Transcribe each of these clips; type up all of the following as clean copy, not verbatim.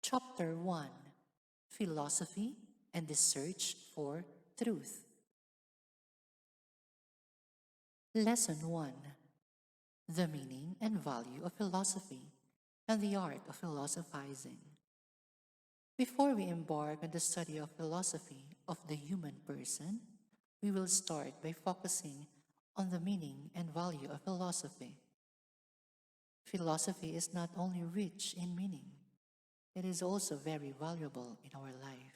Chapter 1: Philosophy and the Search for Truth. Lesson 1: The Meaning and Value of Philosophy and the Art of Philosophizing. Before we embark on the study of philosophy of the human person, we will start by focusing on the meaning and value of philosophy. Philosophy is not only rich in meaning, it is also very valuable in our life.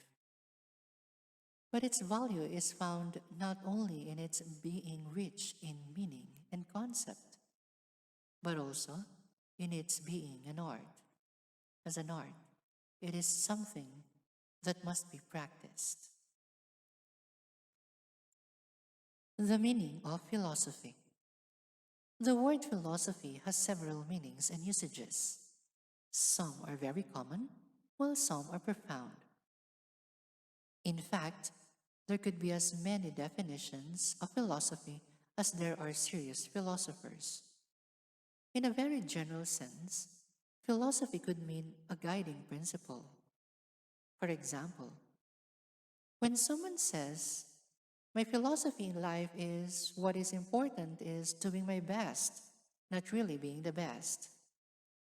But its value is found not only in its being rich in meaning and concept, but also in its being an art. As an art, it is something that must be practiced. The meaning of philosophy. The word philosophy has several meanings and usages. Some are very common, while some are profound. In fact, there could be as many definitions of philosophy as there are serious philosophers. In a very general sense, philosophy could mean a guiding principle. For example, when someone says, "My philosophy in life is what is important is doing my best, not really being the best,"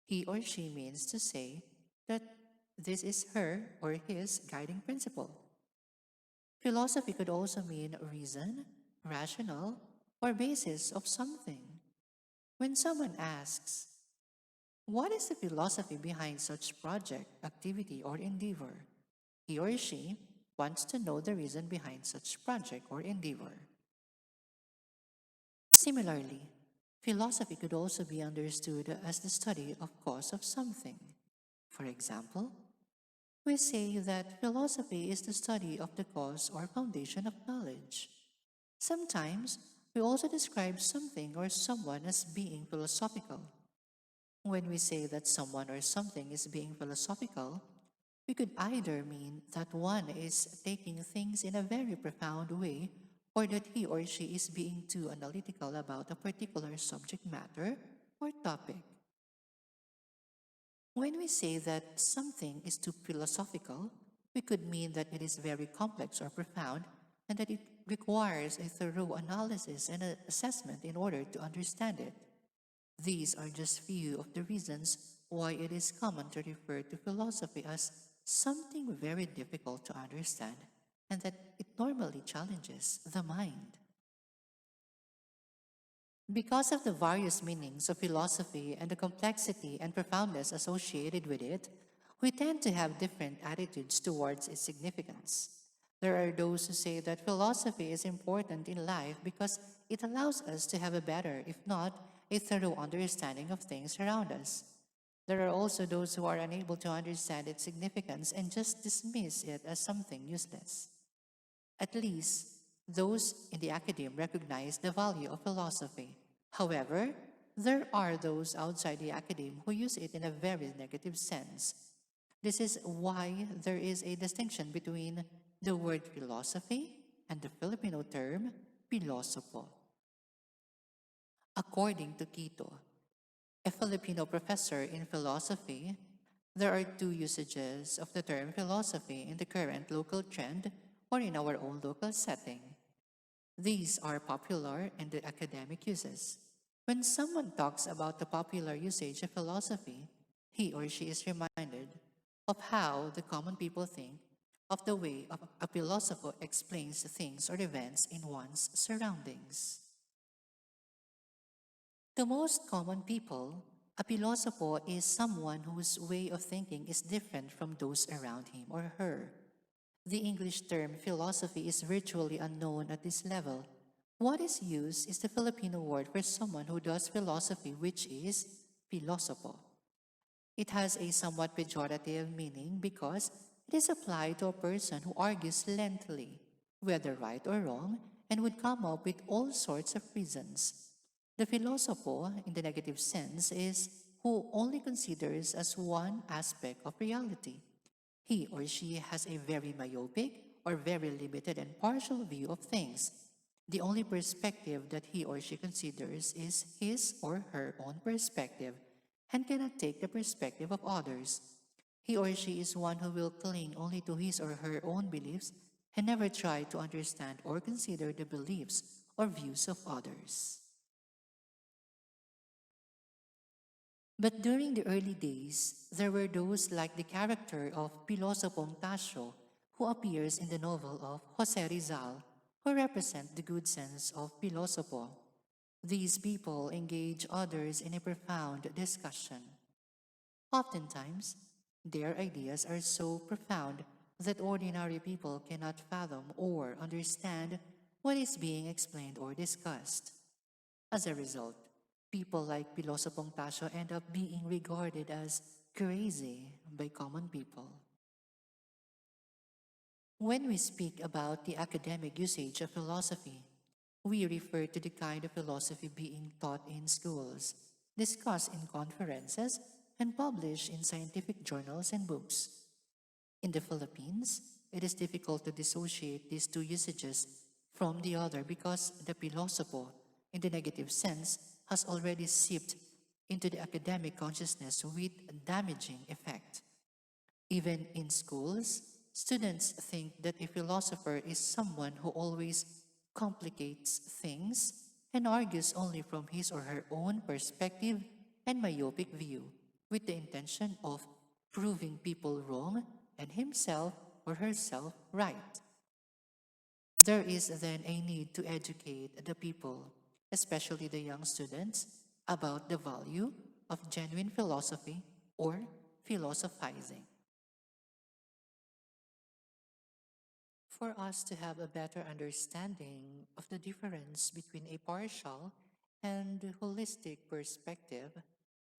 he or she means to say that this is her or his guiding principle. Philosophy could also mean reason, rational, or basis of something. When someone asks, "What is the philosophy behind such project, activity, or endeavor?" he or she wants to know the reason behind such project or endeavor. Similarly, philosophy could also be understood as the study of cause of something. For example, we say that philosophy is the study of the cause or foundation of knowledge. Sometimes, we also describe something or someone as being philosophical. When we say that someone or something is being philosophical, we could either mean that one is taking things in a very profound way, or that he or she is being too analytical about a particular subject matter or topic. When we say that something is too philosophical, we could mean that it is very complex or profound and that it requires a thorough analysis and assessment in order to understand it. These are just few of the reasons why it is common to refer to philosophy as something very difficult to understand and that it normally challenges the mind. Because of the various meanings of philosophy and the complexity and profoundness associated with it, we tend to have different attitudes towards its significance. There are those who say that philosophy is important in life because it allows us to have a better, if not a thorough understanding of things around us. There are also those who are unable to understand its significance and just dismiss it as something useless. At least, those in the academe recognize the value of philosophy. However, there are those outside the academe who use it in a very negative sense. This is why there is a distinction between the word philosophy and the Filipino term pilosopo. According to Quito, a Filipino professor in philosophy, there are two usages of the term philosophy in the current local trend or in our own local setting. These are popular and the academic uses. When someone talks about the popular usage of philosophy, he or she is reminded of how the common people think of the way a philosopher explains things or events in one's surroundings. To most common people, a philosopher is someone whose way of thinking is different from those around him or her. The English term philosophy is virtually unknown at this level. What is used is the Filipino word for someone who does philosophy, which is pilosopo. It has a somewhat pejorative meaning because it is applied to a person who argues lengthily, whether right or wrong, and would come up with all sorts of reasons. The philosopher, in the negative sense, is who only considers as one aspect of reality. He or she has a very myopic or very limited and partial view of things. The only perspective that he or she considers is his or her own perspective and cannot take the perspective of others. He or she is one who will cling only to his or her own beliefs and never try to understand or consider the beliefs or views of others. But during the early days, there were those like the character of Pilosopong Tasio, who appears in the novel of Jose Rizal, who represent the good sense of Pilosopo. These people engage others in a profound discussion. Oftentimes, their ideas are so profound that ordinary people cannot fathom or understand what is being explained or discussed. As a result, people like Pilosopong Tasio end up being regarded as crazy by common people. When we speak about the academic usage of philosophy, we refer to the kind of philosophy being taught in schools, discussed in conferences, and published in scientific journals and books. In the Philippines, it is difficult to dissociate these two usages from the other because the pilosopo, in the negative sense, has already seeped into the academic consciousness with a damaging effect. Even in schools, students think that a philosopher is someone who always complicates things and argues only from his or her own perspective and myopic view, with the intention of proving people wrong and himself or herself right. There is then a need to educate the people, especially the young students, about the value of genuine philosophy or philosophizing. For us to have a better understanding of the difference between a partial and holistic perspective,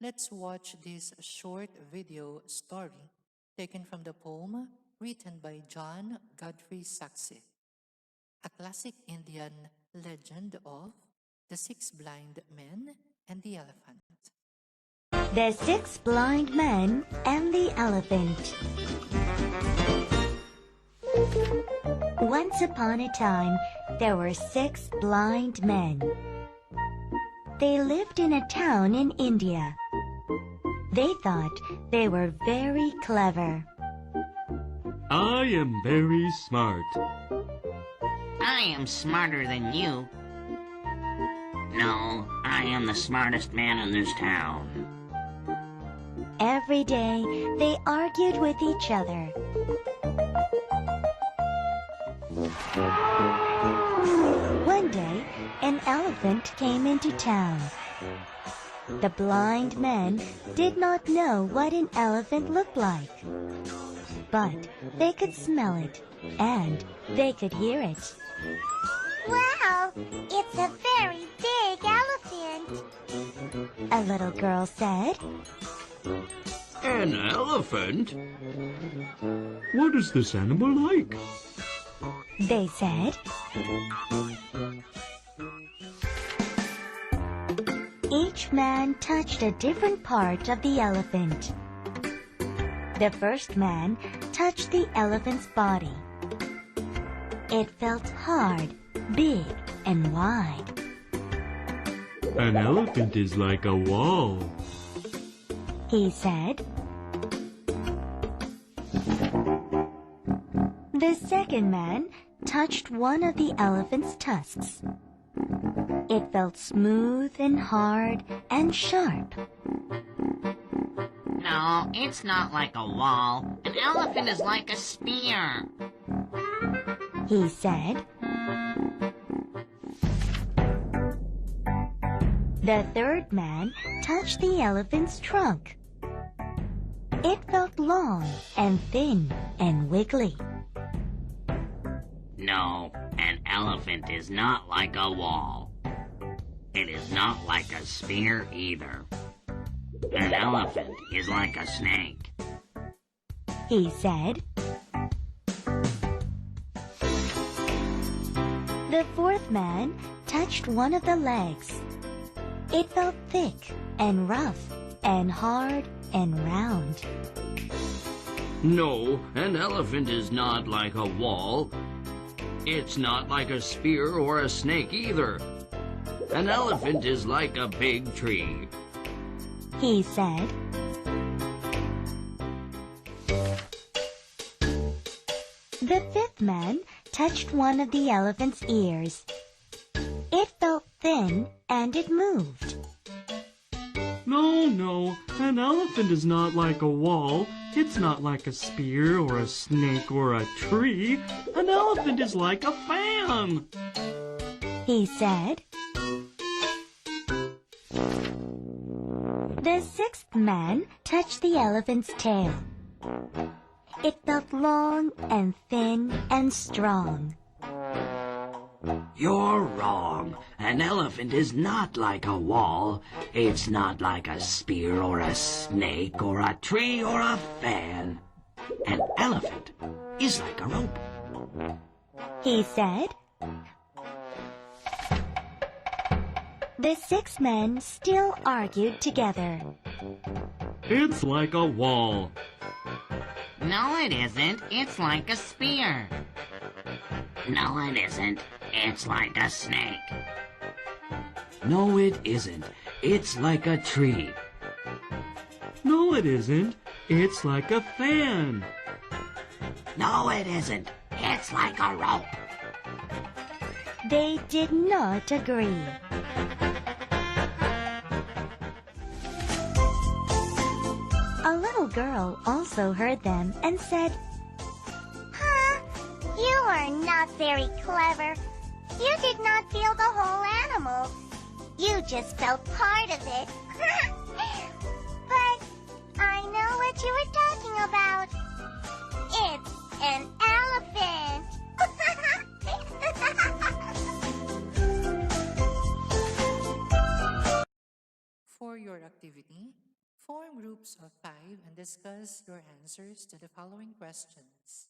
let's watch this short video story taken from the poem written by John Godfrey Saxe, a classic Indian legend of the six blind men and the elephant. The Six Blind Men and the Elephant. Once upon a time, there were six blind men. They lived in a town in India. They thought they were very clever. I am very smart. I am smarter than you. No, I am the smartest man in this town. Every day, they argued with each other. One day, an elephant came into town. The blind men did not know what an elephant looked like, but they could smell it and they could hear it. Wow, it's a very big elephant. A little girl said. An elephant? What is this animal like? They said. Each man touched a different part of the elephant. The first man touched the elephant's body. It felt hard, big, and wide. An elephant is like a wall. He said. The second man touched one of the elephant's tusks. It felt smooth and hard and sharp. No, it's not like a wall. An elephant is like a spear. He said. The third man touched the elephant's trunk. It felt long and thin and wiggly. No, an elephant is not like a wall. It is not like a spear either. An elephant is like a snake. He said. The fourth man touched one of the legs. It felt thick and rough and hard and round. No, an elephant is not like a wall. It's not like a spear or a snake either. An elephant is like a big tree. He said. The fifth man touched one of the elephant's ears. It felt thin and it moved. No, no, an elephant is not like a wall. It's not like a spear or a snake or a tree. An elephant is like a fan, He said. The sixth man touched the elephant's tail. It felt long and thin and strong. You're wrong. An elephant is not like a wall. It's not like a spear or a snake or a tree or a fan. An elephant is like a rope. He said. The six men still argued together. It's like a wall. No, it isn't. It's like a spear. No, it isn't. It's like a snake. No, it isn't. It's like a tree. No, it isn't. It's like a fan. No, it isn't. It's like a rope. They did not agree. A little girl also heard them and said, Huh? You are not very clever. You did not feel the whole animal. You just felt part of it. But I know what you were talking about. It's an elephant. For your activity, form groups of 5 and discuss your answers to the following questions.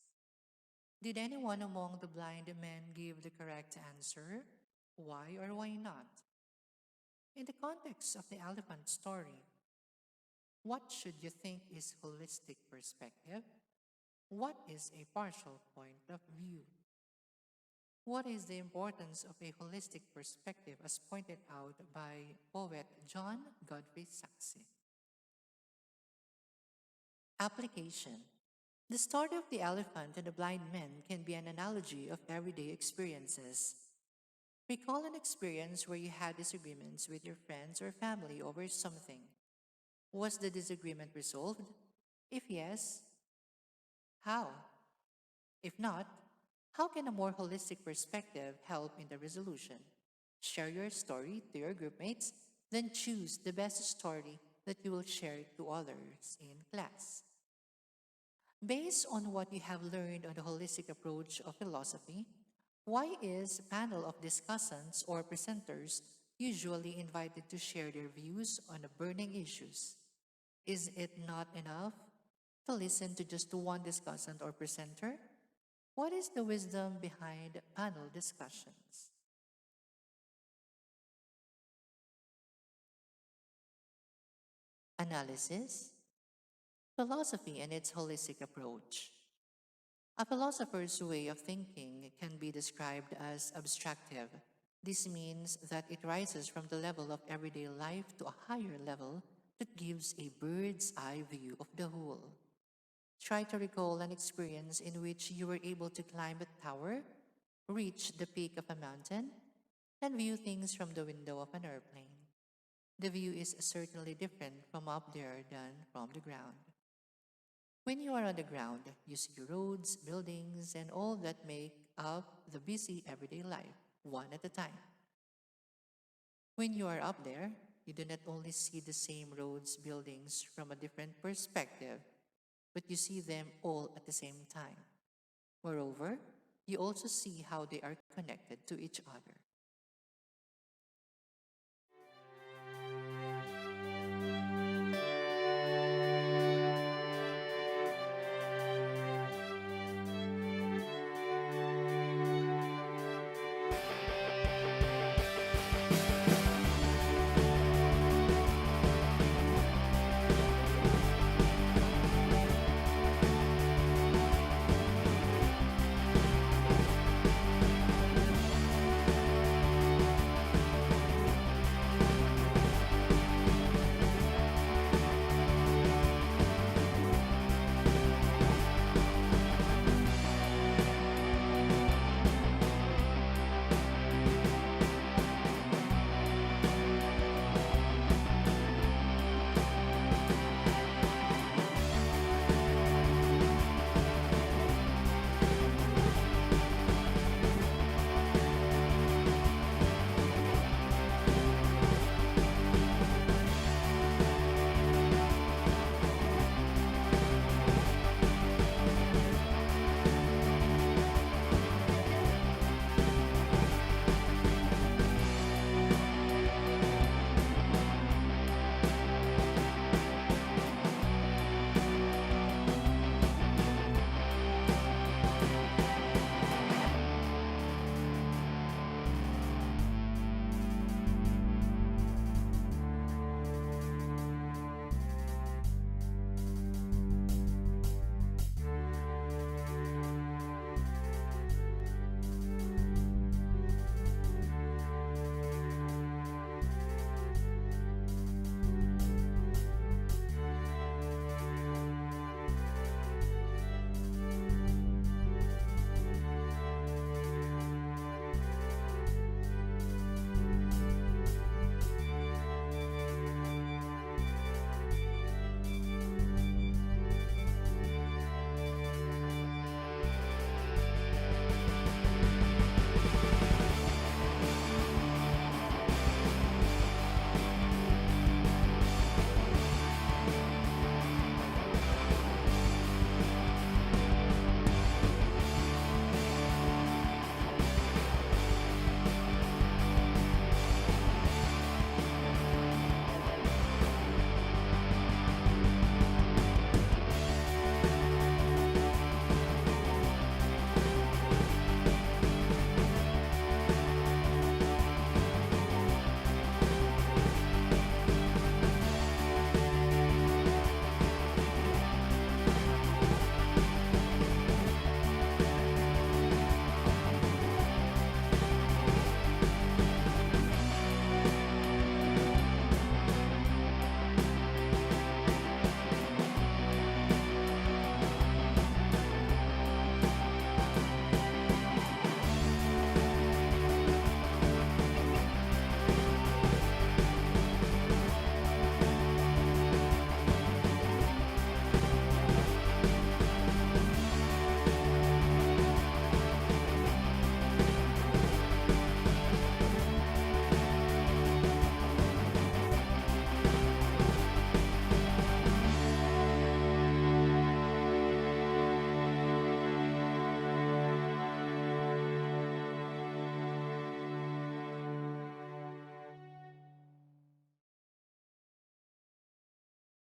Did anyone among the blind men give the correct answer? Why or why not? In the context of the elephant story, what should you think is holistic perspective? What is a partial point of view? What is the importance of a holistic perspective as pointed out by poet John Godfrey Saxe? Application. The story of the elephant and the blind men can be an analogy of everyday experiences. Recall an experience where you had disagreements with your friends or family over something. Was the disagreement resolved? If yes, how? If not, how can a more holistic perspective help in the resolution? Share your story to your groupmates, then choose the best story that you will share to others in class. Based on what you have learned on the holistic approach of philosophy, why is a panel of discussants or presenters usually invited to share their views on the burning issues? Is it not enough to listen to just one discussant or presenter? What is the wisdom behind panel discussions? Analysis. Philosophy and its holistic approach. A philosopher's way of thinking can be described as abstractive. This means that it rises from the level of everyday life to a higher level that gives a bird's eye view of the whole. Try to recall an experience in which you were able to climb a tower, reach the peak of a mountain, and view things from the window of an airplane. The view is certainly different from up there than from the ground. When you are on the ground, you see roads, buildings, and all that make up the busy everyday life, one at a time. When you are up there, you do not only see the same roads, buildings from a different perspective, but you see them all at the same time. Moreover, you also see how they are connected to each other.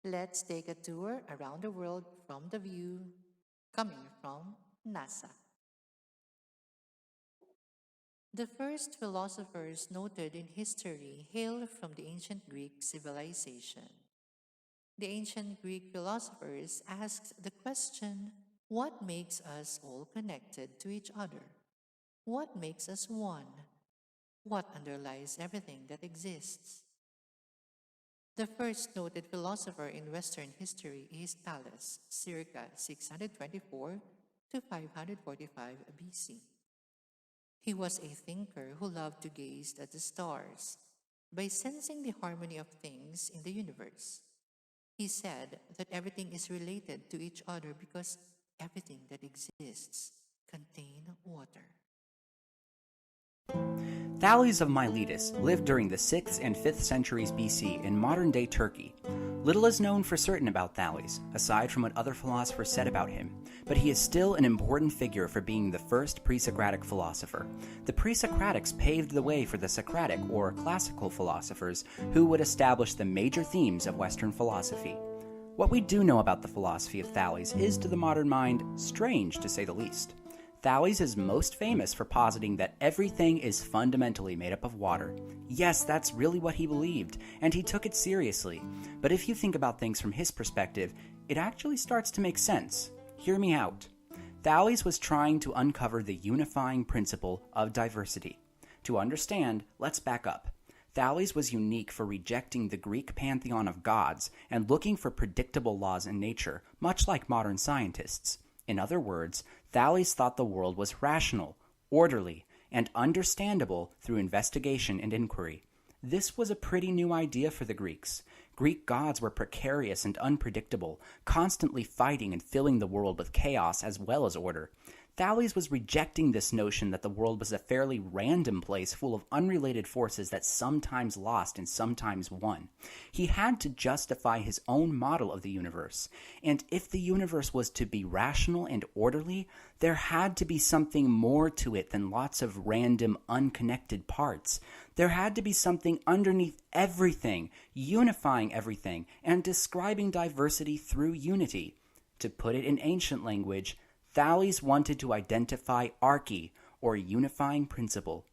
Let's take a tour around the world from the view coming from NASA. The first philosophers noted in history hail from the ancient Greek civilization. The ancient Greek philosophers asked the question, what makes us all connected to each other? What makes us one? What underlies everything that exists? The first noted philosopher in Western history is Thales, circa 624 to 545 BC. He was a thinker who loved to gaze at the stars by sensing the harmony of things in the universe. He said that everything is related to each other because everything that exists contains water. Thales of Miletus lived during the 6th and 5th centuries BC in modern-day Turkey. Little is known for certain about Thales, aside from what other philosophers said about him, but he is still an important figure for being the first pre-Socratic philosopher. The pre-Socratics paved the way for the Socratic, or classical philosophers, who would establish the major themes of Western philosophy. What we do know about the philosophy of Thales is, to the modern mind, strange to say the least. Thales is most famous for positing that everything is fundamentally made up of water. Yes, that's really what he believed, and he took it seriously. But if you think about things from his perspective, it actually starts to make sense. Hear me out. Thales was trying to uncover the unifying principle of diversity. To understand, let's back up. Thales was unique for rejecting the Greek pantheon of gods and looking for predictable laws in nature, much like modern scientists. In other words, Thales thought the world was rational, orderly, and understandable through investigation and inquiry. This was a pretty new idea for the Greeks. Greek gods were precarious and unpredictable, constantly fighting and filling the world with chaos as well as order. Thales was rejecting this notion that the world was a fairly random place full of unrelated forces that sometimes lost and sometimes won. He had to justify his own model of the universe, and if the universe was to be rational and orderly, there had to be something more to it than lots of random, unconnected parts. There had to be something underneath everything, unifying everything, and describing diversity through unity. To put it in ancient language, Thales wanted to identify arche, or unifying principle.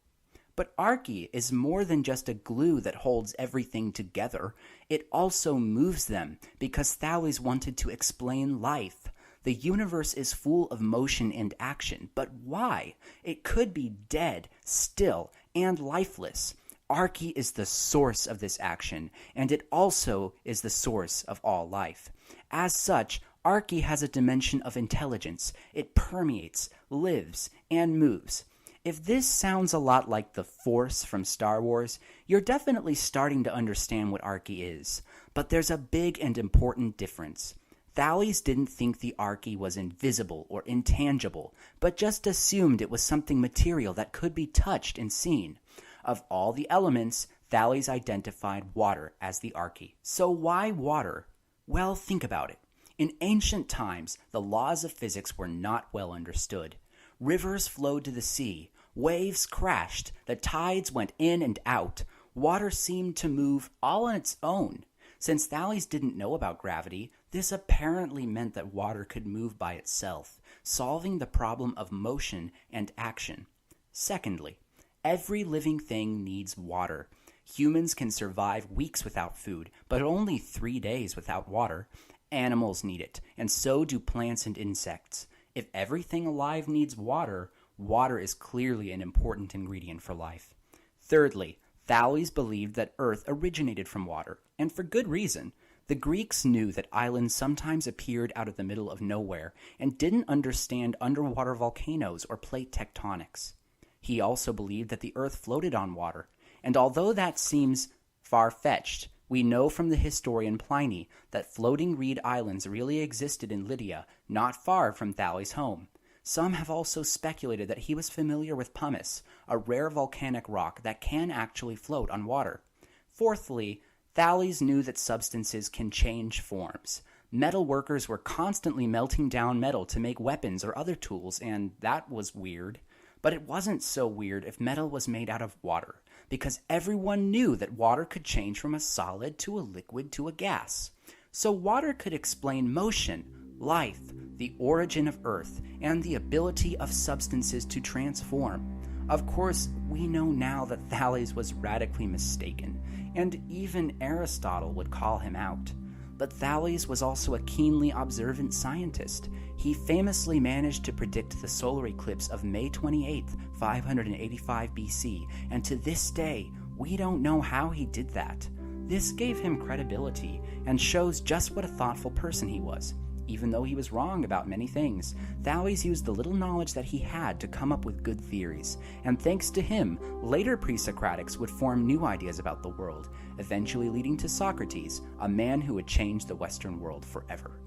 But arche is more than just a glue that holds everything together. It also moves them, because Thales wanted to explain life. The universe is full of motion and action, but why? It could be dead, still, and lifeless. Arche is the source of this action, and it also is the source of all life. As such, arche has a dimension of intelligence. It permeates, lives, and moves. If this sounds a lot like the Force from Star Wars, you're definitely starting to understand what arche is. But there's a big and important difference. Thales didn't think the arche was invisible or intangible, but just assumed it was something material that could be touched and seen. Of all the elements, Thales identified water as the arche. So why water? Well, think about it. In ancient times, the laws of physics were not well understood. Rivers flowed to the sea, waves crashed, the tides went in and out, water seemed to move all on its own. Since Thales didn't know about gravity, this apparently meant that water could move by itself, solving the problem of motion and action. Secondly, every living thing needs water. Humans can survive weeks without food, but only 3 days without water. Animals need it, and so do plants and insects. If everything alive needs water, water is clearly an important ingredient for life. Thirdly, Thales believed that Earth originated from water, and for good reason. The Greeks knew that islands sometimes appeared out of the middle of nowhere and didn't understand underwater volcanoes or plate tectonics. He also believed that the Earth floated on water, and although that seems far-fetched, we know from the historian Pliny that floating reed islands really existed in Lydia, not far from Thales' home. Some have also speculated that he was familiar with pumice, a rare volcanic rock that can actually float on water. Fourthly, Thales knew that substances can change forms. Metal workers were constantly melting down metal to make weapons or other tools, and that was weird. But it wasn't so weird if metal was made out of water, because everyone knew that water could change from a solid to a liquid to a gas. So water could explain motion, life, the origin of Earth, and the ability of substances to transform. Of course, we know now that Thales was radically mistaken, and even Aristotle would call him out. But Thales was also a keenly observant scientist. He famously managed to predict the solar eclipse of May 28, 585 BC, and to this day, we don't know how he did that. This gave him credibility and shows just what a thoughtful person he was. Even though he was wrong about many things, Thales used the little knowledge that he had to come up with good theories, and thanks to him, later pre-Socratics would form new ideas about the world, eventually leading to Socrates, a man who would change the Western world forever.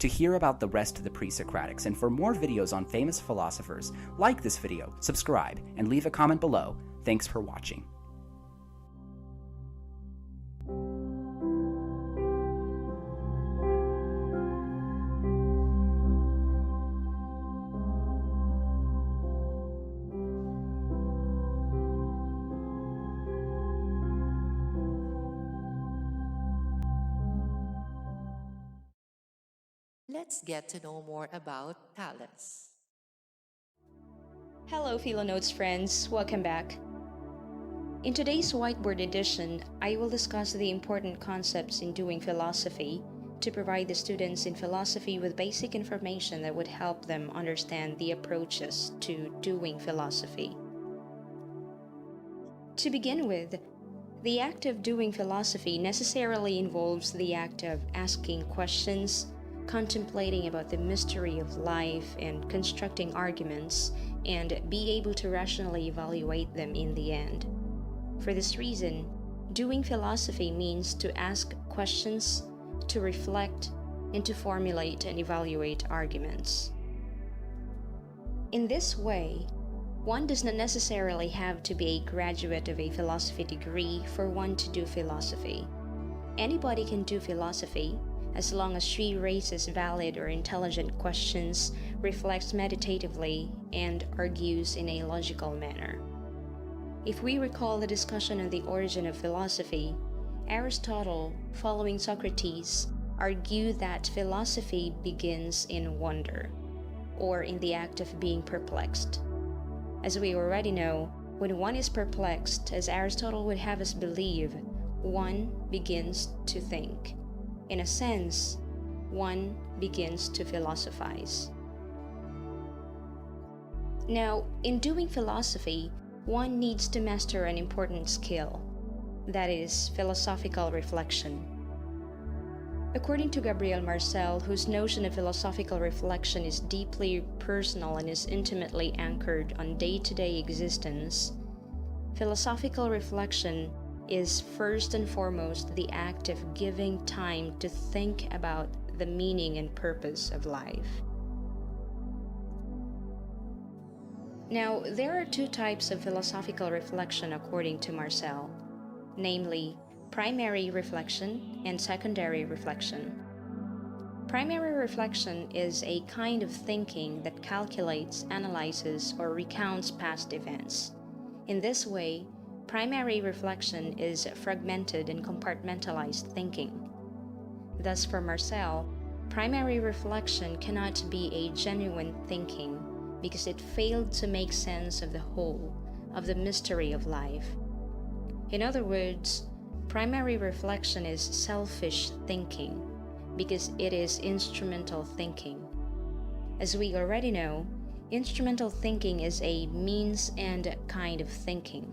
To hear about the rest of the pre-Socratics and for more videos on famous philosophers, like this video, subscribe, and leave a comment below. Thanks for watching. Let's get to know more about Thales. Hello Philonotes friends, welcome back. In today's whiteboard edition, I will discuss the important concepts in doing philosophy to provide the students in philosophy with basic information that would help them understand the approaches to doing philosophy. To begin with, the act of doing philosophy necessarily involves the act of asking questions, contemplating about the mystery of life, and constructing arguments, and be able to rationally evaluate them in the end. For this reason, doing philosophy means to ask questions, to reflect, and to formulate and evaluate arguments. In this way, one does not necessarily have to be a graduate of a philosophy degree for one to do philosophy. Anybody can do philosophy, as long as she raises valid or intelligent questions, reflects meditatively, and argues in a logical manner. If we recall the discussion on the origin of philosophy, Aristotle, following Socrates, argued that philosophy begins in wonder, or in the act of being perplexed. As we already know, when one is perplexed, as Aristotle would have us believe, one begins to think. In a sense, one begins to philosophize. Now, in doing philosophy, one needs to master an important skill, that is, philosophical reflection. According to Gabriel Marcel, whose notion of philosophical reflection is deeply personal and is intimately anchored on day-to-day existence, philosophical reflection is first and foremost the act of giving time to think about the meaning and purpose of life. Now, there are two types of philosophical reflection according to Marcel, namely primary reflection and secondary reflection. Primary reflection is a kind of thinking that calculates, analyzes, or recounts past events. In this way, primary reflection is fragmented and compartmentalized thinking. Thus, for Marcel, primary reflection cannot be a genuine thinking because it failed to make sense of the whole, of the mystery of life. In other words, primary reflection is selfish thinking because it is instrumental thinking. As we already know, instrumental thinking is a means and kind of thinking.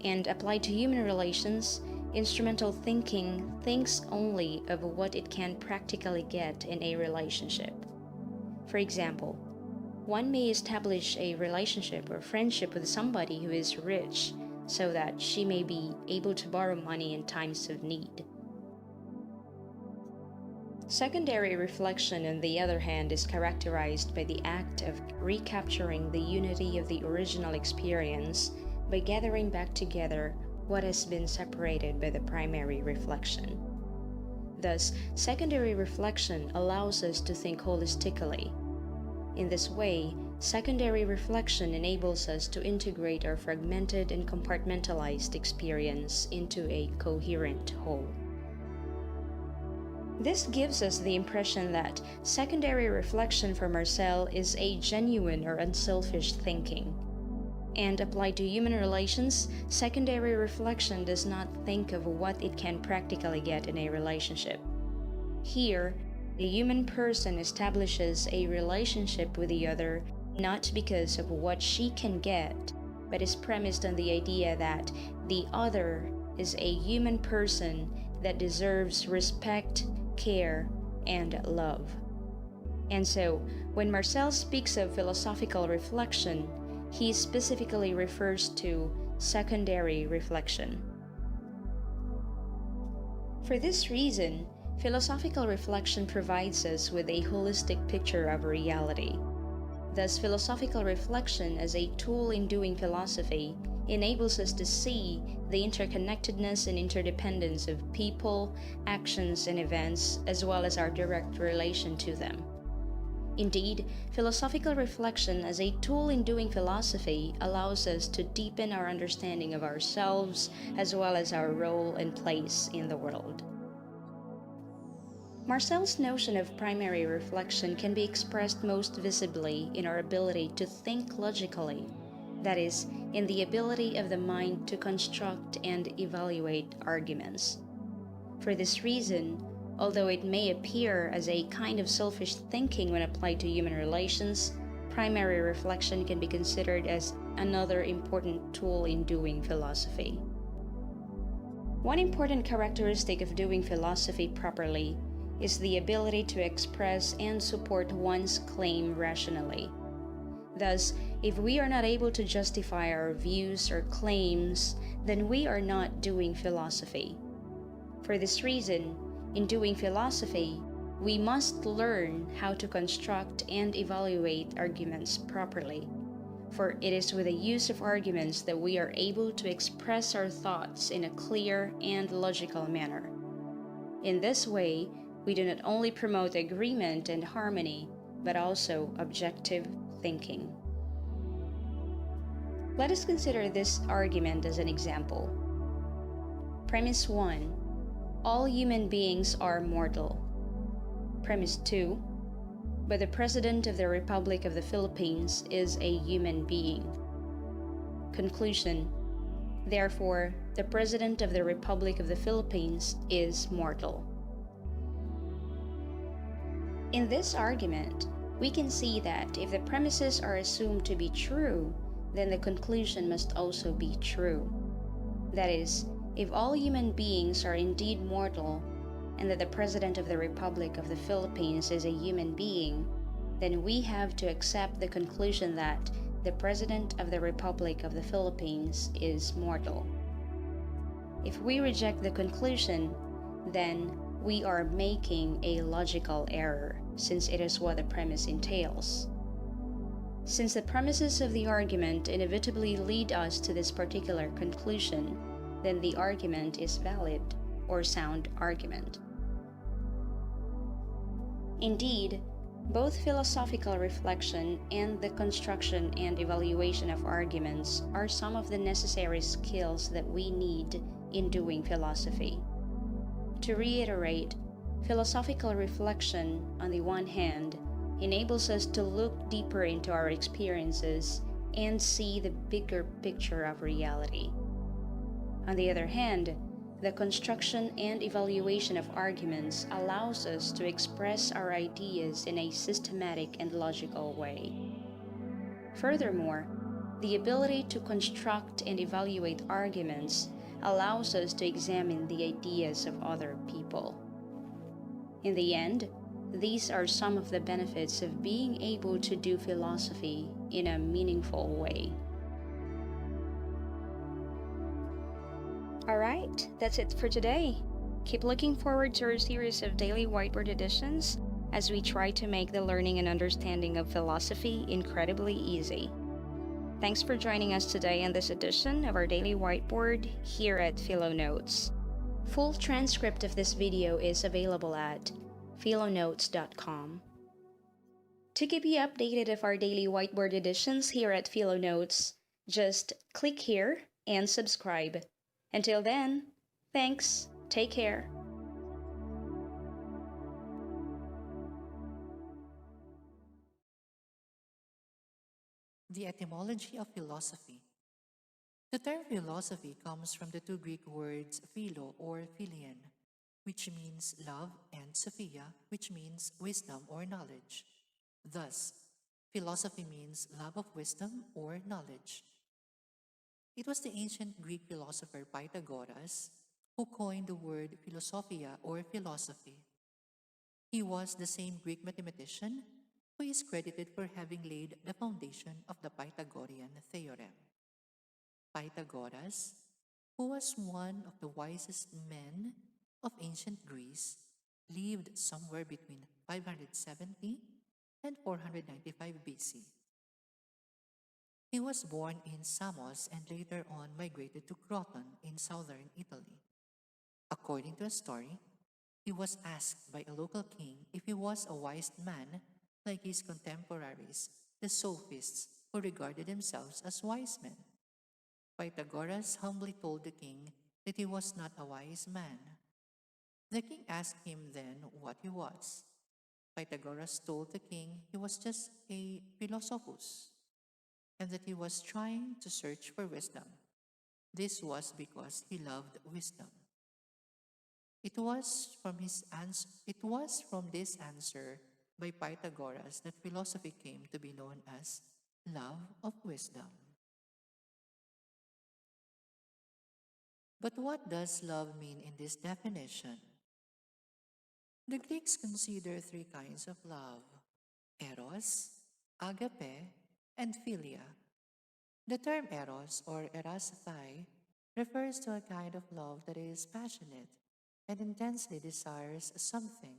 And applied to human relations, instrumental thinking thinks only of what it can practically get in a relationship. For example, one may establish a relationship or friendship with somebody who is rich so that she may be able to borrow money in times of need. Secondary reflection, on the other hand, is characterized by the act of recapturing the unity of the original experience by gathering back together what has been separated by the primary reflection. Thus, secondary reflection allows us to think holistically. In this way, secondary reflection enables us to integrate our fragmented and compartmentalized experience into a coherent whole. This gives us the impression that secondary reflection for Marcel is a genuine or unselfish thinking. And applied to human relations, secondary reflection does not think of what it can practically get in a relationship. Here, the human person establishes a relationship with the other not because of what she can get, but is premised on the idea that the other is a human person that deserves respect, care, and love. And so, when Marcel speaks of philosophical reflection, he specifically refers to secondary reflection. For this reason, philosophical reflection provides us with a holistic picture of reality. Thus, philosophical reflection as a tool in doing philosophy enables us to see the interconnectedness and interdependence of people, actions, and events, as well as our direct relation to them. Indeed, philosophical reflection as a tool in doing philosophy allows us to deepen our understanding of ourselves as well as our role and place in the world. Marcel's notion of primary reflection can be expressed most visibly in our ability to think logically, that is, in the ability of the mind to construct and evaluate arguments. For this reason, although it may appear as a kind of selfish thinking when applied to human relations, primary reflection can be considered as another important tool in doing philosophy. One important characteristic of doing philosophy properly is the ability to express and support one's claim rationally. Thus, if we are not able to justify our views or claims, then we are not doing philosophy. For this reason, in doing philosophy, we must learn how to construct and evaluate arguments properly, for it is with the use of arguments that we are able to express our thoughts in a clear and logical manner. In this way, we do not only promote agreement and harmony, but also objective thinking. Let us consider this argument as an example. Premise 1. All human beings are mortal. Premise 2. But the President of the Republic of the Philippines is a human being. Conclusion. Therefore, the President of the Republic of the Philippines is mortal. In this argument, we can see that if the premises are assumed to be true, then the conclusion must also be true. That is, if all human beings are indeed mortal, and that the President of the Republic of the Philippines is a human being, then we have to accept the conclusion that the President of the Republic of the Philippines is mortal. If we reject the conclusion, then we are making a logical error, since it is what the premise entails. Since the premises of the argument inevitably lead us to this particular conclusion, then the argument is valid or sound argument. Indeed, both philosophical reflection and the construction and evaluation of arguments are some of the necessary skills that we need in doing philosophy. To reiterate, philosophical reflection, on the one hand, enables us to look deeper into our experiences and see the bigger picture of reality. On the other hand, the construction and evaluation of arguments allows us to express our ideas in a systematic and logical way. Furthermore, the ability to construct and evaluate arguments allows us to examine the ideas of other people. In the end, these are some of the benefits of being able to do philosophy in a meaningful way. Alright, that's it for today. Keep looking forward to our series of daily whiteboard editions as we try to make the learning and understanding of philosophy incredibly easy. Thanks for joining us today in this edition of our daily whiteboard here at Philo Notes. Full transcript of this video is available at philonotes.com. To keep you updated of our daily whiteboard editions here at Philo Notes, just click here and subscribe. Until then, thanks, take care. The etymology of philosophy. The term philosophy comes from the two Greek words philo or philian, which means love, and sophia, which means wisdom or knowledge. Thus, philosophy means love of wisdom or knowledge. It was the ancient Greek philosopher Pythagoras who coined the word philosophia or philosophy. He was the same Greek mathematician who is credited for having laid the foundation of the Pythagorean theorem. Pythagoras, who was one of the wisest men of ancient Greece, lived somewhere between 570 and 495 BC. He was born in Samos and later on migrated to Croton in southern Italy. According to a story, he was asked by a local king if he was a wise man like his contemporaries, the sophists, who regarded themselves as wise men. Pythagoras humbly told the king that he was not a wise man. The king asked him then what he was. Pythagoras told the king he was just a philosophus and that he was trying to search for wisdom. This was because he loved wisdom. It was from this answer by Pythagoras that philosophy came to be known as love of wisdom. But what does love mean in this definition? The Greeks consider three kinds of love: eros, agape, and philia. The term eros or erasthai refers to a kind of love that is passionate and intensely desires something.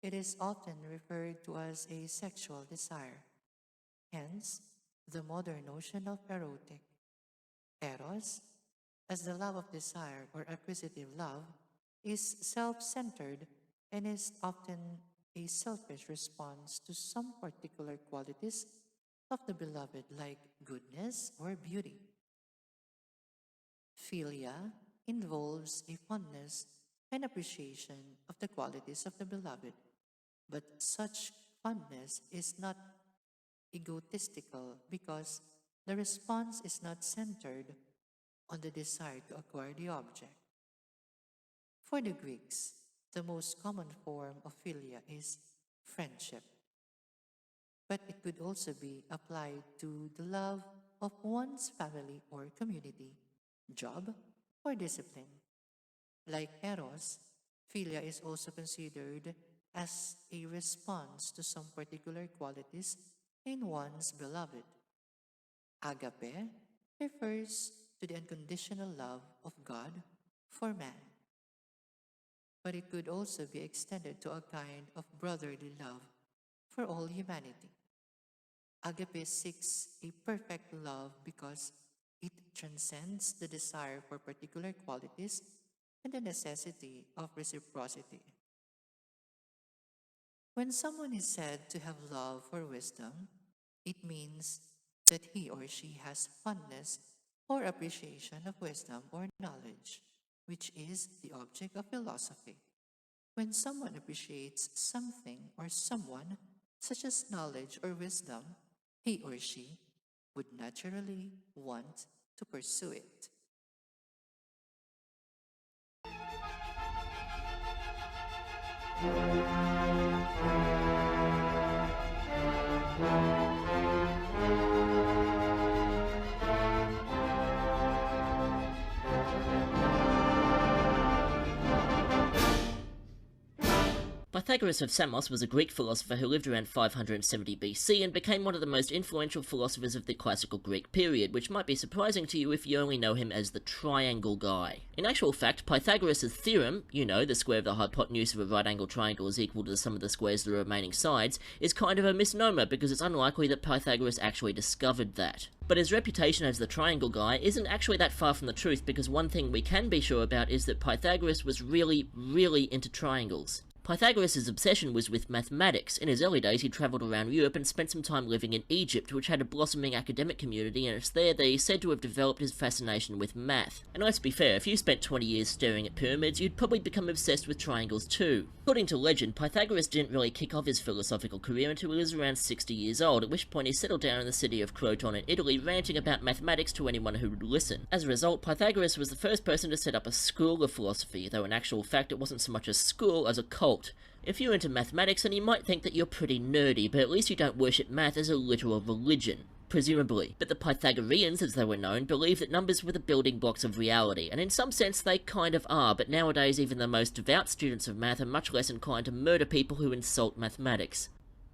It is often referred to as a sexual desire. Hence, the modern notion of erotic. Eros, as the love of desire or acquisitive love, is self-centered and is often a selfish response to some particular qualities of the beloved like goodness or beauty. Philia involves a fondness and appreciation of the qualities of the beloved, but such fondness is not egotistical because the response is not centered on the desire to acquire the object. For the Greeks, the most common form of philia is friendship, but it could also be applied to the love of one's family or community, job, or discipline. Like eros, philia is also considered as a response to some particular qualities in one's beloved. Agape refers to the unconditional love of God for man, but it could also be extended to a kind of brotherly love for all humanity. Agape seeks a perfect love because it transcends the desire for particular qualities and the necessity of reciprocity. When someone is said to have love for wisdom, it means that he or she has fondness or appreciation of wisdom or knowledge, which is the object of philosophy. When someone appreciates something or someone, such as knowledge or wisdom, he or she would naturally want to pursue it. Pythagoras of Samos was a Greek philosopher who lived around 570 BC and became one of the most influential philosophers of the classical Greek period, which might be surprising to you if you only know him as the triangle guy. In actual fact, Pythagoras' theorem, you know, the square of the hypotenuse of a right angled triangle is equal to the sum of the squares of the remaining sides, is kind of a misnomer because it's unlikely that Pythagoras actually discovered that. But his reputation as the triangle guy isn't actually that far from the truth, because one thing we can be sure about is that Pythagoras was really into triangles. Pythagoras' obsession was with mathematics. In his early days, he travelled around Europe and spent some time living in Egypt, which had a blossoming academic community, and it's there that he's said to have developed his fascination with math. And let's be fair, if you spent 20 years staring at pyramids, you'd probably become obsessed with triangles too. According to legend, Pythagoras didn't really kick off his philosophical career until he was around 60 years old, at which point he settled down in the city of Croton in Italy, ranting about mathematics to anyone who would listen. As a result, Pythagoras was the first person to set up a school of philosophy, though in actual fact it wasn't so much a school as a cult. If you're into mathematics, then you might think that you're pretty nerdy, but at least you don't worship math as a literal religion. Presumably. But the Pythagoreans, as they were known, believed that numbers were the building blocks of reality, and in some sense they kind of are, but nowadays even the most devout students of math are much less inclined to murder people who insult mathematics.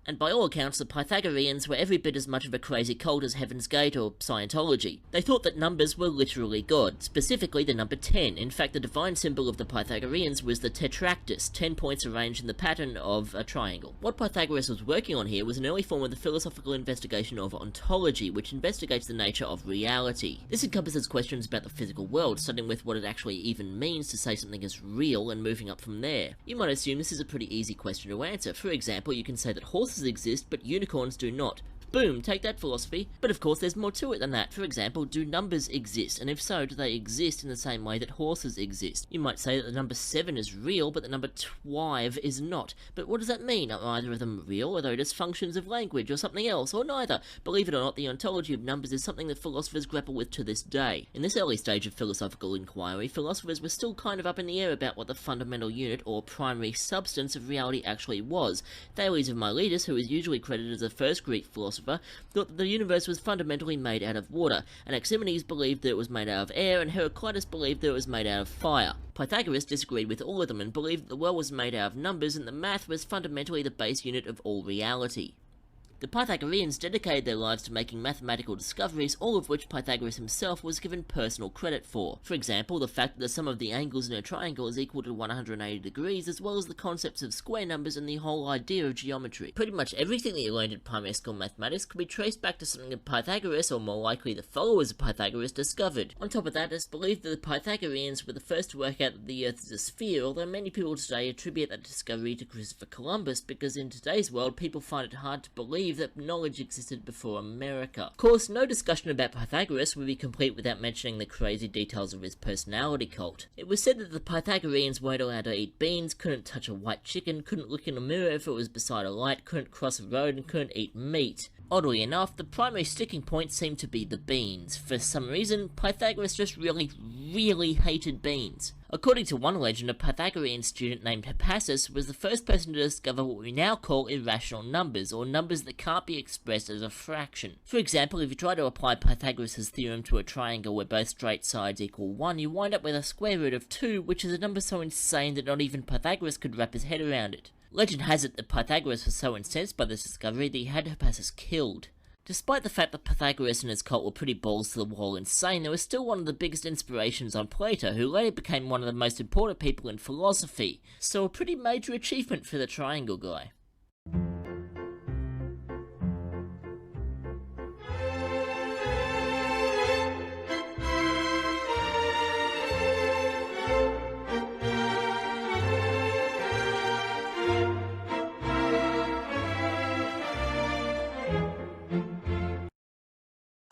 And by all accounts, the Pythagoreans were every bit as much of a crazy cult as Heaven's Gate or Scientology. They thought that numbers were literally God, specifically the number 10. In fact, the divine symbol of the Pythagoreans was the tetractys, 10 points arranged in the pattern of a triangle. What Pythagoras was working on here was an early form of the philosophical investigation of ontology, which investigates the nature of reality. This encompasses questions about the physical world, starting with what it actually even means to say something is real and moving up from there. You might assume this is a pretty easy question to answer. For example, you can say that horses exist, but unicorns do not. Boom, take that philosophy. But of course there's more to it than that. For example, do numbers exist? And if so, do they exist in the same way that horses exist? You might say that the number 7 is real, but the number 12 is not. But what does that mean? Are either of them real, or are they just functions of language, or something else, or neither? Believe it or not, the ontology of numbers is something that philosophers grapple with to this day. In this early stage of philosophical inquiry, philosophers were still kind of up in the air about what the fundamental unit, or primary substance of reality actually was. Thales of Miletus, who is usually credited as the first Greek philosopher, thought that the universe was fundamentally made out of water. Anaximenes believed that it was made out of air, and Heraclitus believed that it was made out of fire. Pythagoras disagreed with all of them and believed that the world was made out of numbers and that math was fundamentally the base unit of all reality. The Pythagoreans dedicated their lives to making mathematical discoveries, all of which Pythagoras himself was given personal credit for. For example, the fact that the sum of the angles in a triangle is equal to 180 degrees, as well as the concepts of square numbers and the whole idea of geometry. Pretty much everything that you learned in primary school mathematics could be traced back to something that Pythagoras, or more likely the followers of Pythagoras, discovered. On top of that, it's believed that the Pythagoreans were the first to work out that the Earth is a sphere, although many people today attribute that discovery to Christopher Columbus, because in today's world people find it hard to believe that knowledge existed before America. Of course, no discussion about Pythagoras would be complete without mentioning the crazy details of his personality cult. It was said that the Pythagoreans weren't allowed to eat beans, couldn't touch a white chicken, couldn't look in a mirror if it was beside a light, couldn't cross a road, and couldn't eat meat. Oddly enough, the primary sticking point seemed to be the beans. For some reason, Pythagoras just really hated beans. According to one legend, a Pythagorean student named Hippasus was the first person to discover what we now call irrational numbers, or numbers that can't be expressed as a fraction. For example, if you try to apply Pythagoras' theorem to a triangle where both straight sides equal 1, you wind up with a square root of 2, which is a number so insane that not even Pythagoras could wrap his head around it. Legend has it that Pythagoras was so incensed by this discovery that he had Hippasus killed. Despite the fact that Pythagoras and his cult were pretty balls to the wall insane, they were still one of the biggest inspirations on Plato, who later became one of the most important people in philosophy, so a pretty major achievement for the triangle guy.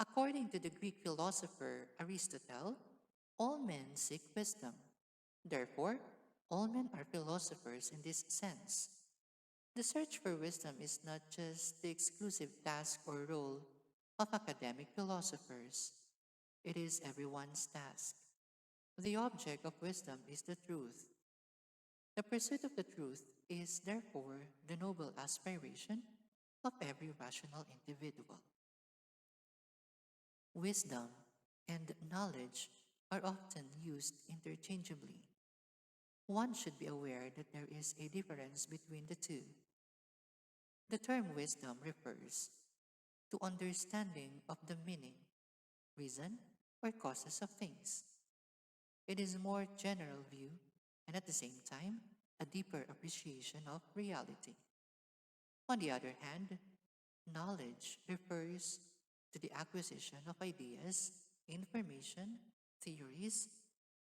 According to the Greek philosopher Aristotle, all men seek wisdom. Therefore, all men are philosophers in this sense. The search for wisdom is not just the exclusive task or role of academic philosophers. It is everyone's task. The object of wisdom is the truth. The pursuit of the truth is therefore the noble aspiration of every rational individual. Wisdom and knowledge are often used interchangeably. One should be aware that there is a difference between the two. The term wisdom refers to understanding of the meaning, reason, or causes of things. It is a more general view and at the same time a deeper appreciation of reality. On the other hand, knowledge refers to the acquisition of ideas, information, theories,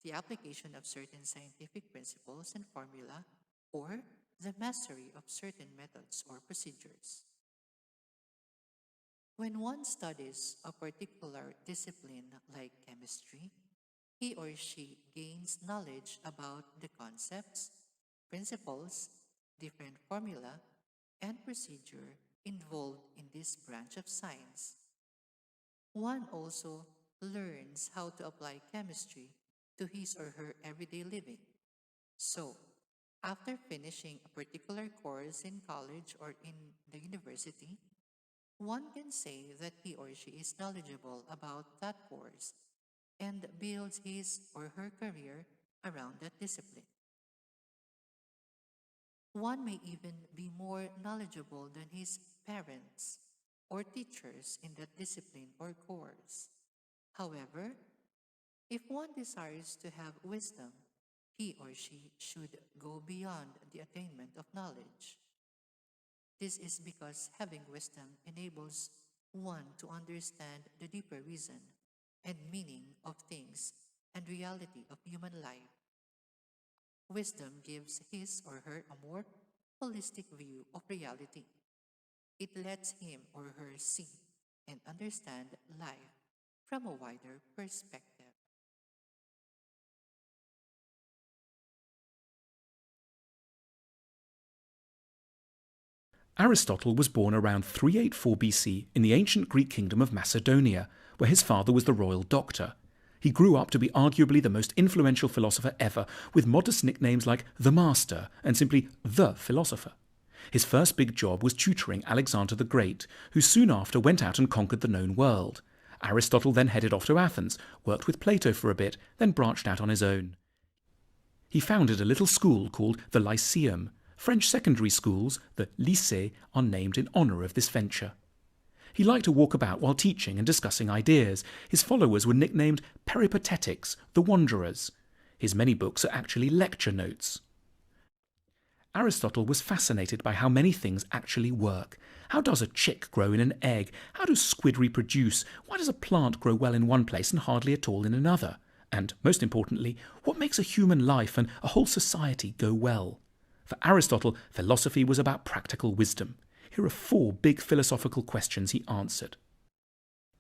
the application of certain scientific principles and formula, or the mastery of certain methods or procedures. When one studies a particular discipline like chemistry, he or she gains knowledge about the concepts, principles, different formula, and procedure involved in this branch of science. One also learns how to apply chemistry to his or her everyday living. So, after finishing a particular course in college or in the university, one can say that he or she is knowledgeable about that course and builds his or her career around that discipline. One may even be more knowledgeable than his parents or teachers in that discipline or course. However, if one desires to have wisdom, he or she should go beyond the attainment of knowledge. This is because having wisdom enables one to understand the deeper reason and meaning of things and reality of human life. Wisdom gives his or her a more holistic view of reality. It lets him or her see and understand life from a wider perspective. Aristotle was born around 384 BC in the ancient Greek kingdom of Macedonia, where his father was the royal doctor. He grew up to be arguably the most influential philosopher ever, with modest nicknames like the Master and simply the Philosopher. His first big job was tutoring Alexander the Great, who soon after went out and conquered the known world. Aristotle then headed off to Athens, worked with Plato for a bit, then branched out on his own. He founded a little school called the Lyceum. French secondary schools, the lycées, are named in honour of this venture. He liked to walk about while teaching and discussing ideas. His followers were nicknamed Peripatetics, the Wanderers. His many books are actually lecture notes. Aristotle was fascinated by how many things actually work. How does a chick grow in an egg? How do squid reproduce? Why does a plant grow well in one place and hardly at all in another? And, most importantly, what makes a human life and a whole society go well? For Aristotle, philosophy was about practical wisdom. Here are 4 big philosophical questions he answered.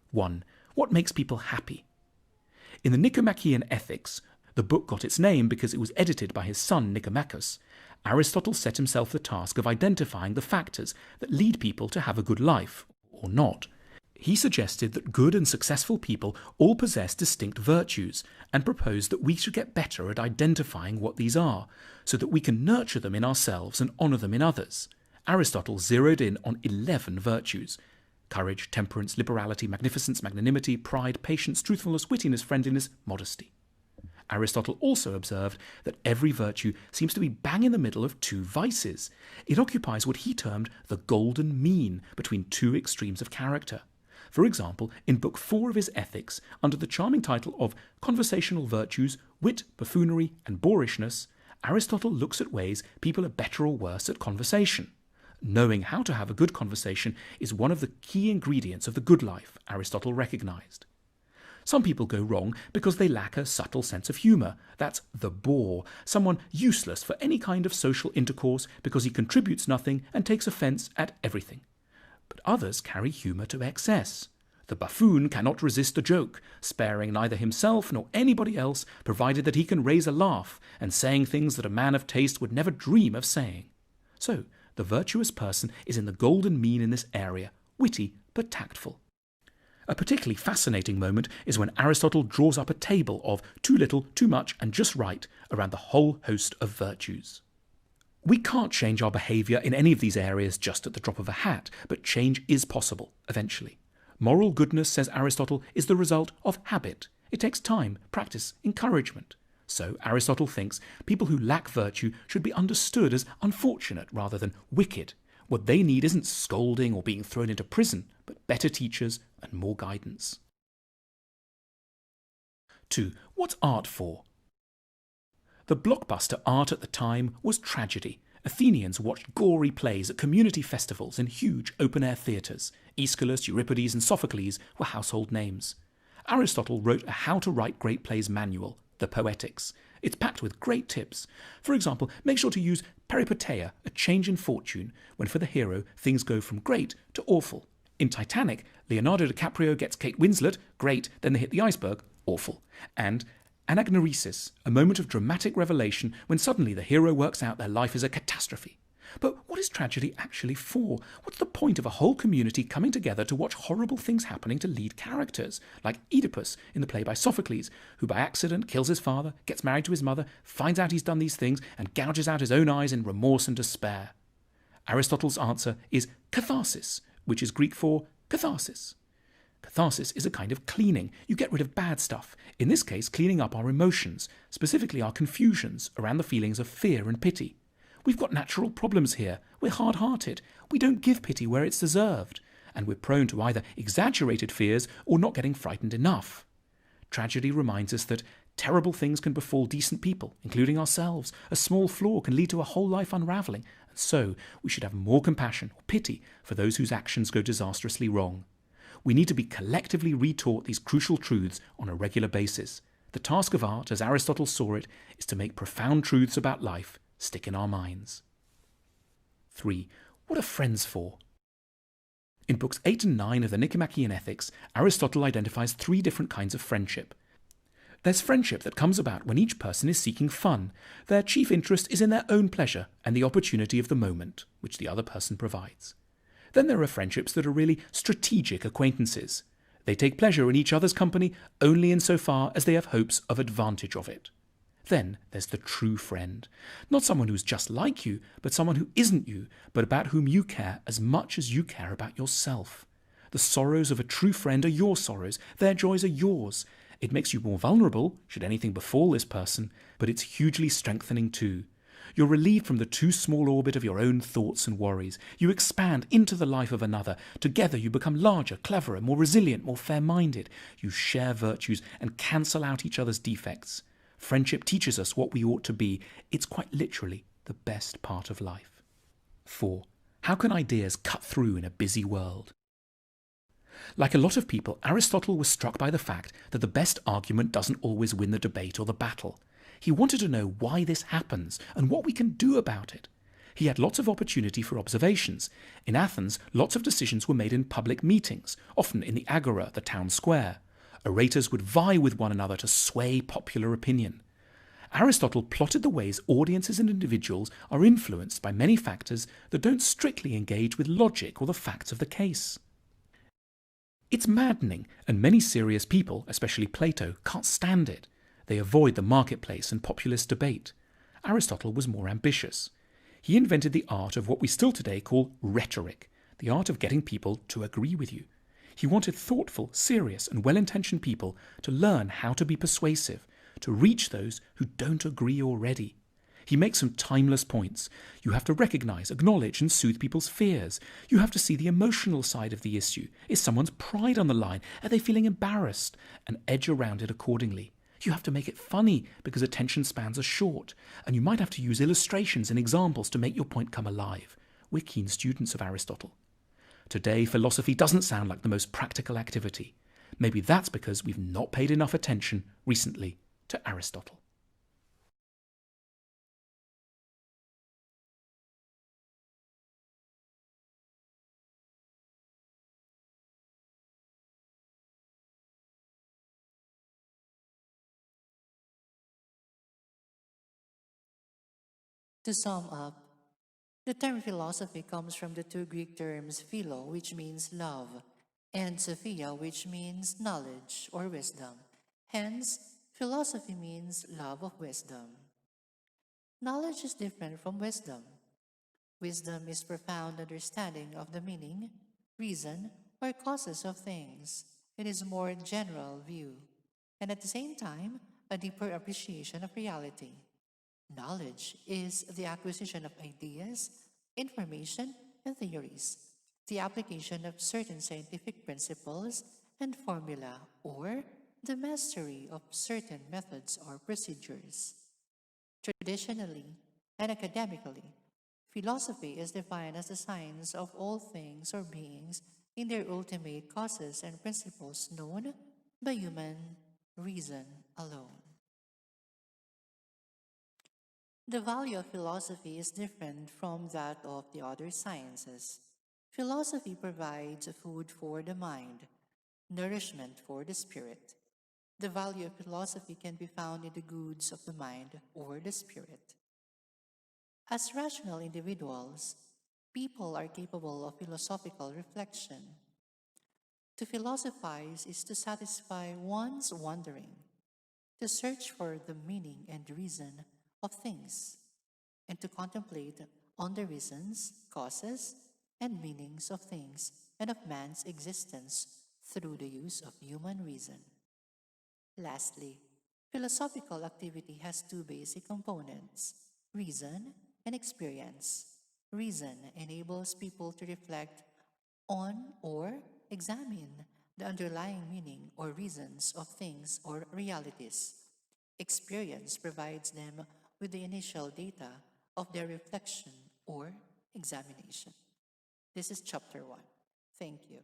1. What makes people happy? In the Nicomachean Ethics, the book got its name because it was edited by his son Nicomachus, Aristotle set himself the task of identifying the factors that lead people to have a good life, or not. He suggested that good and successful people all possess distinct virtues, and proposed that we should get better at identifying what these are, so that we can nurture them in ourselves and honour them in others. Aristotle zeroed in on 11 virtues: courage, temperance, liberality, magnificence, magnanimity, pride, patience, truthfulness, wittiness, friendliness, modesty. Aristotle also observed that every virtue seems to be bang in the middle of 2 vices. It occupies what he termed the golden mean between 2 extremes of character. For example, in Book 4 of his Ethics, under the charming title of Conversational Virtues, Wit, Buffoonery, and Boorishness, Aristotle looks at ways people are better or worse at conversation. Knowing how to have a good conversation is one of the key ingredients of the good life, Aristotle recognized. Some people go wrong because they lack a subtle sense of humour. That's the bore, someone useless for any kind of social intercourse because he contributes nothing and takes offence at everything. But others carry humour to excess. The buffoon cannot resist a joke, sparing neither himself nor anybody else, provided that he can raise a laugh, and saying things that a man of taste would never dream of saying. So, the virtuous person is in the golden mean in this area, witty but tactful. A particularly fascinating moment is when Aristotle draws up a table of too little, too much, and just right around the whole host of virtues. We can't change our behaviour in any of these areas just at the drop of a hat, but change is possible, eventually. Moral goodness, says Aristotle, is the result of habit. It takes time, practice, encouragement. So Aristotle thinks people who lack virtue should be understood as unfortunate rather than wicked. What they need isn't scolding or being thrown into prison, but better teachers and more guidance. 2. What's art for? The blockbuster art at the time was tragedy. Athenians watched gory plays at community festivals in huge open-air theatres. Aeschylus, Euripides and Sophocles were household names. Aristotle wrote a how-to-write great plays manual, the Poetics. It's packed with great tips. For example, make sure to use peripeteia, a change in fortune, when for the hero things go from great to awful. In Titanic, Leonardo DiCaprio gets Kate Winslet, great, then they hit the iceberg, awful. And anagnorisis, a moment of dramatic revelation when suddenly the hero works out their life is a catastrophe. But what is tragedy actually for? What's the point of a whole community coming together to watch horrible things happening to lead characters, like Oedipus in the play by Sophocles, who by accident kills his father, gets married to his mother, finds out he's done these things, and gouges out his own eyes in remorse and despair? Aristotle's answer is catharsis, which is Greek for catharsis. Catharsis is a kind of cleaning. You get rid of bad stuff. In this case, cleaning up our emotions, specifically our confusions around the feelings of fear and pity. We've got natural problems here. We're hard-hearted. We don't give pity where it's deserved. And we're prone to either exaggerated fears or not getting frightened enough. Tragedy reminds us that terrible things can befall decent people, including ourselves. A small flaw can lead to a whole life unraveling. And so we should have more compassion or pity for those whose actions go disastrously wrong. We need to be collectively retaught these crucial truths on a regular basis. The task of art, as Aristotle saw it, is to make profound truths about life stick in our minds. 3. What are friends for? In books 8 and 9 of the Nicomachean Ethics, Aristotle identifies 3 different kinds of friendship. There's friendship that comes about when each person is seeking fun. Their chief interest is in their own pleasure and the opportunity of the moment, which the other person provides. Then there are friendships that are really strategic acquaintances. They take pleasure in each other's company only insofar as they have hopes of advantage of it. Then there's the true friend. Not someone who's just like you, but someone who isn't you, but about whom you care as much as you care about yourself. The sorrows of a true friend are your sorrows. Their joys are yours. It makes you more vulnerable, should anything befall this person, but it's hugely strengthening too. You're relieved from the too small orbit of your own thoughts and worries. You expand into the life of another. Together you become larger, cleverer, more resilient, more fair-minded. You share virtues and cancel out each other's defects. Friendship teaches us what we ought to be. It's quite literally the best part of life. 4. How can ideas cut through in a busy world? Like a lot of people, Aristotle was struck by the fact that the best argument doesn't always win the debate or the battle. He wanted to know why this happens and what we can do about it. He had lots of opportunity for observations. In Athens, lots of decisions were made in public meetings, often in the agora, the town square. Orators would vie with one another to sway popular opinion. Aristotle plotted the ways audiences and individuals are influenced by many factors that don't strictly engage with logic or the facts of the case. It's maddening, and many serious people, especially Plato, can't stand it. They avoid the marketplace and populist debate. Aristotle was more ambitious. He invented the art of what we still today call rhetoric, the art of getting people to agree with you. He wanted thoughtful, serious, and well-intentioned people to learn how to be persuasive, to reach those who don't agree already. He makes some timeless points. You have to recognize, acknowledge, and soothe people's fears. You have to see the emotional side of the issue. Is someone's pride on the line? Are they feeling embarrassed? And edge around it accordingly. You have to make it funny because attention spans are short. And you might have to use illustrations and examples to make your point come alive. We're keen students of Aristotle. Today, philosophy doesn't sound like the most practical activity. Maybe that's because we've not paid enough attention recently to Aristotle. To sum up, the term philosophy comes from the 2 Greek terms philo, which means love, and sophia, which means knowledge or wisdom. Hence, philosophy means love of wisdom. Knowledge is different from wisdom. Wisdom is profound understanding of the meaning, reason, or causes of things. It is more general view, and at the same time, a deeper appreciation of reality. Knowledge is the acquisition of ideas, information, and theories, the application of certain scientific principles and formula, or the mastery of certain methods or procedures. Traditionally and academically, philosophy is defined as the science of all things or beings in their ultimate causes and principles known by human reason alone. The value of philosophy is different from that of the other sciences. Philosophy provides food for the mind, nourishment for the spirit. The value of philosophy can be found in the goods of the mind or the spirit. As rational individuals, people are capable of philosophical reflection. To philosophize is to satisfy one's wondering, to search for the meaning and reason of things, and to contemplate on the reasons, causes, and meanings of things and of man's existence through the use of human reason. Lastly, philosophical activity has two basic components: reason and experience. Reason enables people to reflect on or examine the underlying meaning or reasons of things or realities. Experience provides them with the initial data of their reflection or examination. This is chapter 1. Thank you.